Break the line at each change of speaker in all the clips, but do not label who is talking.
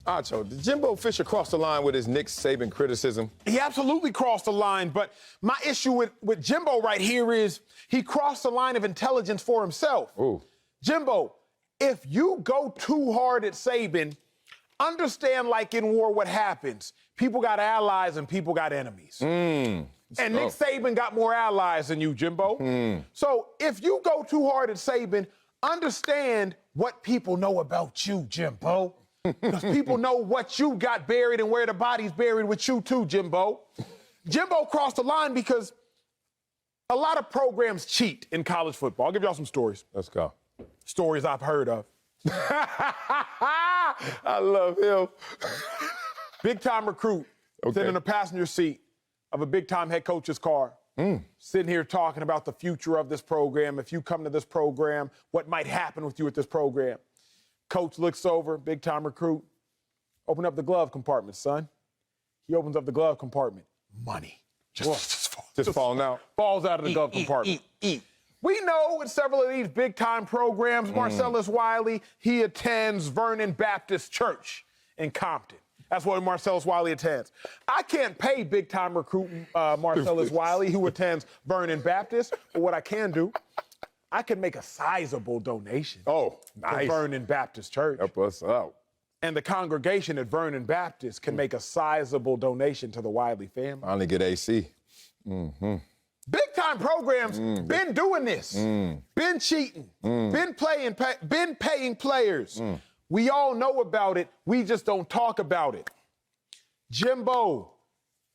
Acho, did Jimbo Fisher cross the line with his Nick Saban criticism?
He absolutely crossed the line, but my issue with Jimbo right here is he crossed the line of intelligence for himself.
Ooh.
Jimbo, if you go too hard at Saban, understand like in war what happens. People got allies and people got enemies. And Nick Saban got more allies than you, Jimbo. So if you go too hard at Saban, understand what people know about you, Jimbo. Because people know what you got buried and where the body's buried with you too, Jimbo. Jimbo crossed the line because a lot of programs cheat in college football. I'll give y'all some stories.
Let's go.
Stories I've heard of.
I love him.
Big-time recruit, sitting in the passenger seat of a big-time head coach's car, sitting here talking about the future of this program. If you come to this program, what might happen with you at this program? Coach looks over, big-time recruit. Open up the glove compartment, son. He opens up the glove compartment. Money. Just
falling out.
Falls out of the glove compartment. We know with several of these big-time programs, Marcellus Wiley, he attends Vernon Baptist Church in Compton. That's what Marcellus Wiley attends. I can't pay big-time recruit Marcellus Wiley, who attends Vernon Baptist, but what I can do, I can make a sizable donation
Oh, nice.
to Vernon Baptist Church.
Help us out.
And the congregation at Vernon Baptist can make a sizable donation to the Wiley family.
Finally get AC.
Big-time programs been doing this, been cheating, been paying players. We all know about it. We just don't talk about it. Jimbo,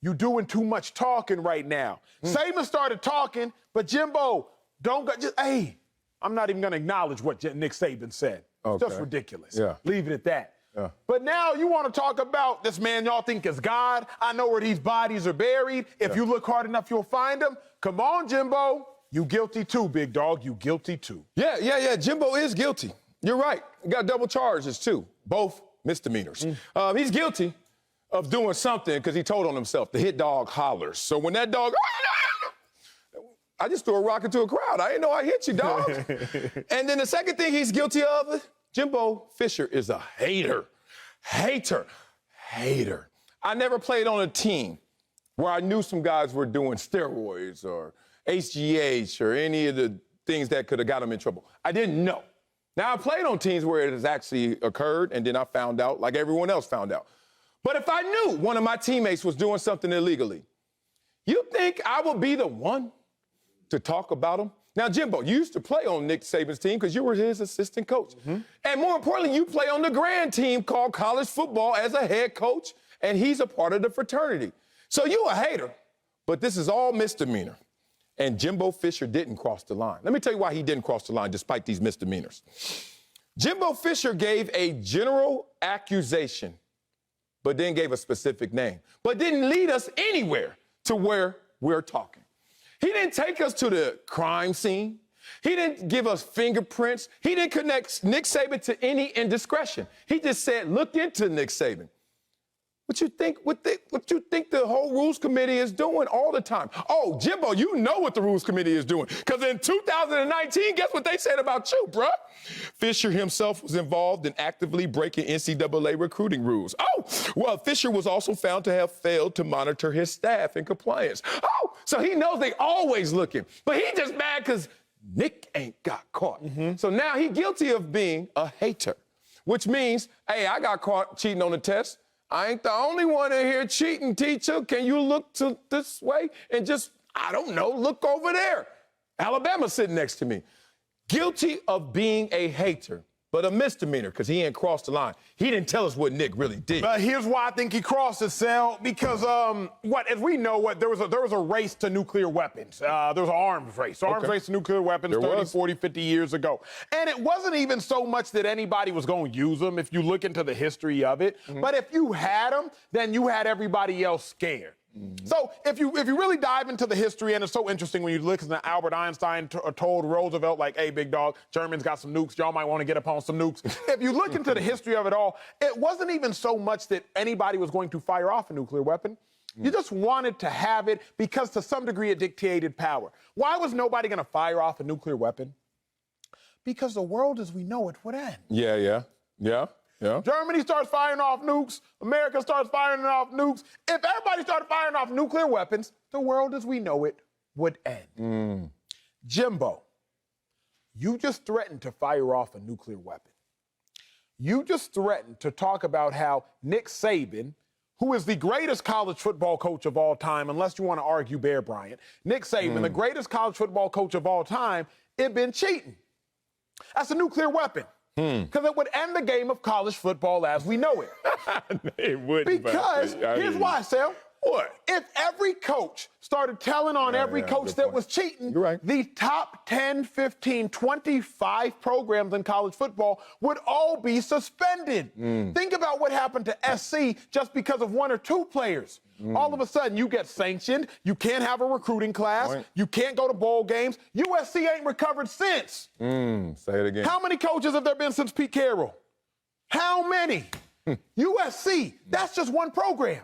you doing too much talking right now. Saban started talking, but Jimbo, don't go. Hey, I'm not even going to acknowledge what Nick Saban said.
Okay.
Just ridiculous.
Yeah.
Leave it at that.
Yeah.
But now you want to talk about this man y'all think is God. I know where these bodies are buried. If you look hard enough, you'll find them. Come on, Jimbo. You guilty too, big dog. You guilty too.
Yeah. Jimbo is guilty. You're right. He got double charges, too. Both misdemeanors. He's guilty of doing something because he told on himself. The hit dog hollers. So when that dog... I just threw a rock into a crowd. I didn't know I hit you, dog. And then the second thing he's guilty of, Jimbo Fisher is a hater. Hater. I never played on a team where I knew some guys were doing steroids or HGH or any of the things that could have got them in trouble. I didn't know. Now, I played on teams where it has actually occurred, and then I found out like everyone else found out. But if I knew one of my teammates was doing something illegally, you think I would be the one to talk about him? Now, Jimbo, you used to play on Nick Saban's team because you were his assistant coach. And more importantly, you play on the grand team called college football as a head coach, and he's a part of the fraternity. So you a hater, but this is all misdemeanor. And Jimbo Fisher didn't cross the line. Let me tell you why he didn't cross the line despite these misdemeanors. Jimbo Fisher gave a general accusation, but then gave a specific name, but didn't lead us anywhere to where we're talking. He didn't take us to the crime scene. He didn't give us fingerprints. He didn't connect Nick Saban to any indiscretion. He just said, look into Nick Saban. What you think the whole Rules Committee is doing all the time? Oh, Jimbo, you know what the Rules Committee is doing. Because in 2019, guess what they said about you, bruh? Fisher himself was involved in actively breaking NCAA recruiting rules. Oh, well, Fisher was also found to have failed to monitor his staff in compliance. Oh, so he knows they always looking. But he just mad because Nick ain't got caught. So now he guilty of being a hater, which means, hey, I got caught cheating on the test. I ain't the only one in here cheating, teacher. Can you look to this way and just, I don't know, look over there? Alabama's sitting next to me. Guilty of being a hater, but a misdemeanor because he ain't crossed the line. He didn't tell us what Nick really did.
But here's why I think he crossed it, Sal, because as we know, there was a race to nuclear weapons. There was an arms race. Arms race to nuclear weapons 30, 40, 50 years ago. And it wasn't even so much that anybody was going to use them if you look into the history of it. But if you had them, then you had everybody else scared. So if you really dive into the history, and it's so interesting when you listen to Albert Einstein told Roosevelt, like, hey, big dog, Germans got some nukes. Y'all might want to get up on some nukes. If you look into the history of it all, it wasn't even so much that anybody was going to fire off a nuclear weapon. You just wanted to have it because to some degree it dictated power. Why was nobody going to fire off a nuclear weapon? Because the world as we know it would end.
Yeah. Yeah.
Germany starts firing off nukes. America starts firing off nukes. If everybody started firing off nuclear weapons, the world as we know it would end. Jimbo, you just threatened to fire off a nuclear weapon. You just threatened to talk about how Nick Saban, who is the greatest college football coach of all time, unless you want to argue Bear Bryant, Nick Saban, the greatest college football coach of all time, it been cheating. That's a nuclear weapon. Because it would end the game of college football as we know it.
It wouldn't.
Because here's why, Sal.
What?
If every coach started telling on every coach that was cheating,
You're right.
the top 10, 15, 25 programs in college football would all be suspended. Think about what happened to SC just because of one or two players. All of a sudden, you get sanctioned. You can't have a recruiting class.
Point.
You can't go to bowl games. USC ain't recovered since.
Say it again.
How many coaches have there been since Pete Carroll? How many? USC, that's just one program.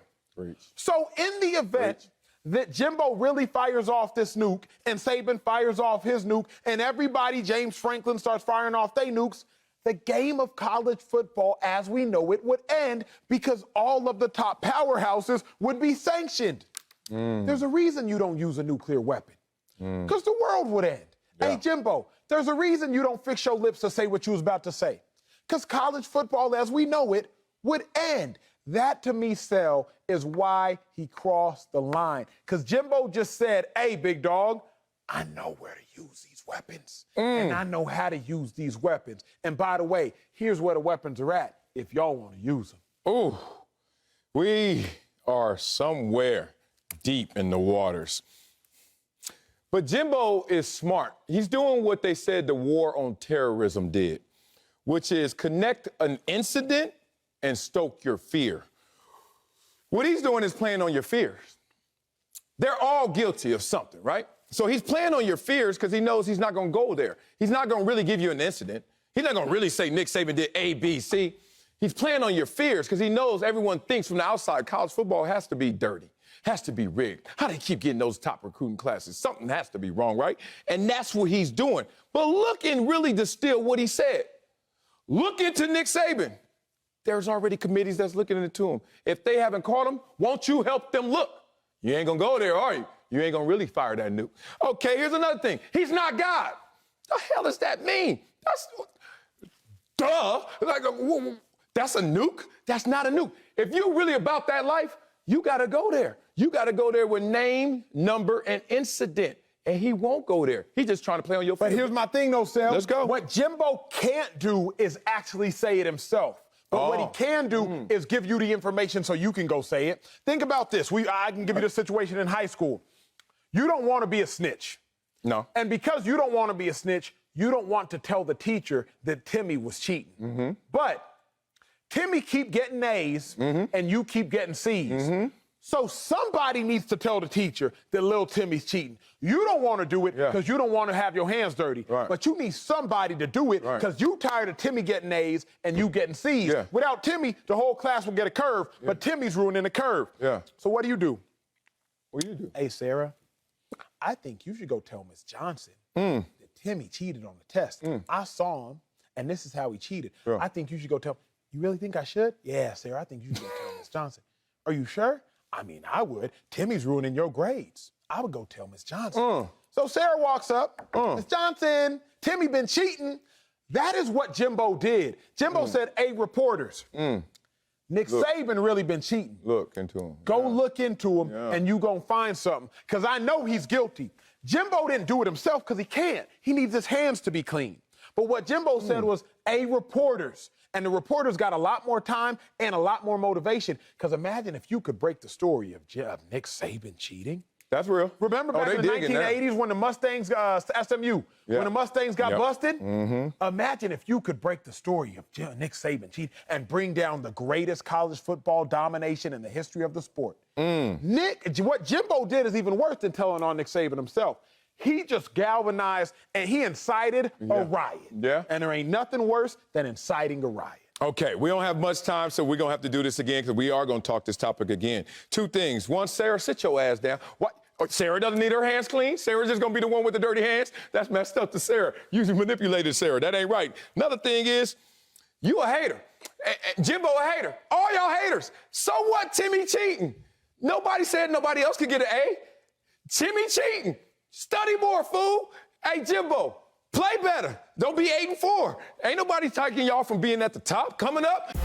So in the event that Jimbo really fires off this nuke and Saban fires off his nuke and everybody, James Franklin, starts firing off their nukes, the game of college football as we know it would end because all of the top powerhouses would be sanctioned. There's a reason you don't use a nuclear weapon because the world would end. Hey, Jimbo, there's a reason you don't fix your lips to say what you was about to say because college football as we know it would end. That, to me, Sel, is why he crossed the line. Because Jimbo just said, hey, big dog, I know where to use these weapons. And I know how to use these weapons. And by the way, here's where the weapons are at if y'all want to use them.
Oh, we are somewhere deep in the waters. But Jimbo is smart. He's doing what they said the war on terrorism did, which is connect an incident and stoke your fear. What he's doing is playing on your fears. They're all guilty of something, right? So he's playing on your fears because he knows he's not going to go there. He's not going to really give you an incident. He's not going to really say Nick Saban did A, B, C. He's playing on your fears because he knows everyone thinks from the outside college football has to be dirty, has to be rigged. How do they keep getting those top recruiting classes? Something has to be wrong, right? And that's what he's doing. But look and really distill what he said. Look into Nick Saban. There's already committees that's looking into him. If they haven't caught him, won't you help them look? You ain't gonna go there, are you? You ain't gonna really fire that nuke. Okay, here's another thing. He's not God. The hell does that mean? That's, duh. Like, that's a nuke? That's not a nuke. If you're really about that life, you gotta go there. You gotta go there with name, number, and incident. And he won't go there. He's just trying to play on your
But
field.
here's my thing, though, Sel.
Let's go.
What Jimbo can't do is actually say it himself. But what he can do is give you the information so you can go say it. Think about this. I can give you the situation in high school. You don't want to be a snitch.
No.
And because you don't want to be a snitch, you don't want to tell the teacher that Timmy was cheating. But Timmy keep getting A's and you keep getting C's. So somebody needs to tell the teacher that little Timmy's cheating. You don't want to do it because you don't want to have your hands dirty. But you need somebody to do it because you tired of Timmy getting A's and you getting C's. Without Timmy, the whole class will get a curve, but Timmy's ruining the curve. So what do you do?
What do you do?
Hey, Sarah, I think you should go tell Miss Johnson that Timmy cheated on the test. I saw him, and this is how he cheated. I think you should go tell. You really think I should? Yeah, Sarah, I think you should go tell Miss Johnson. Are you sure? I mean, I would. Timmy's ruining your grades. I would go tell Miss Johnson. So Sarah walks up. Miss Johnson, Timmy been cheating. That is what Jimbo did. Jimbo said, hey, reporters, Nick Saban really been cheating.
Look into him.
Go look into him, and you gonna find something. Because I know he's guilty. Jimbo didn't do it himself because he can't. He needs his hands to be clean. But what Jimbo said was, hey, reporters. And the reporters got a lot more time and a lot more motivation. Because imagine if you could break the story of Nick Saban cheating.
That's real.
Remember back in the 1980s when the Mustangs, SMU, when the Mustangs got busted? Imagine if you could break the story of Nick Saban cheating and bring down the greatest college football domination in the history of the sport. What Jimbo did is even worse than telling on Nick Saban himself. He just galvanized and he incited a riot. And there ain't nothing worse than inciting a riot.
Okay, we don't have much time, so we're going to have to do this again because we are going to talk this topic again. Two things. One, Sarah, sit your ass down. What? Sarah doesn't need her hands clean? Sarah's just going to be the one with the dirty hands? That's messed up to Sarah. You manipulated Sarah. That ain't right. Another thing is, You a hater. Jimbo a hater. All y'all haters. So what, Timmy cheating? Nobody said nobody else could get an A. Timmy cheating. Study more, fool. Hey, Jimbo, play better. Don't be 8-4. Ain't nobody taking y'all from being at the top. Coming up.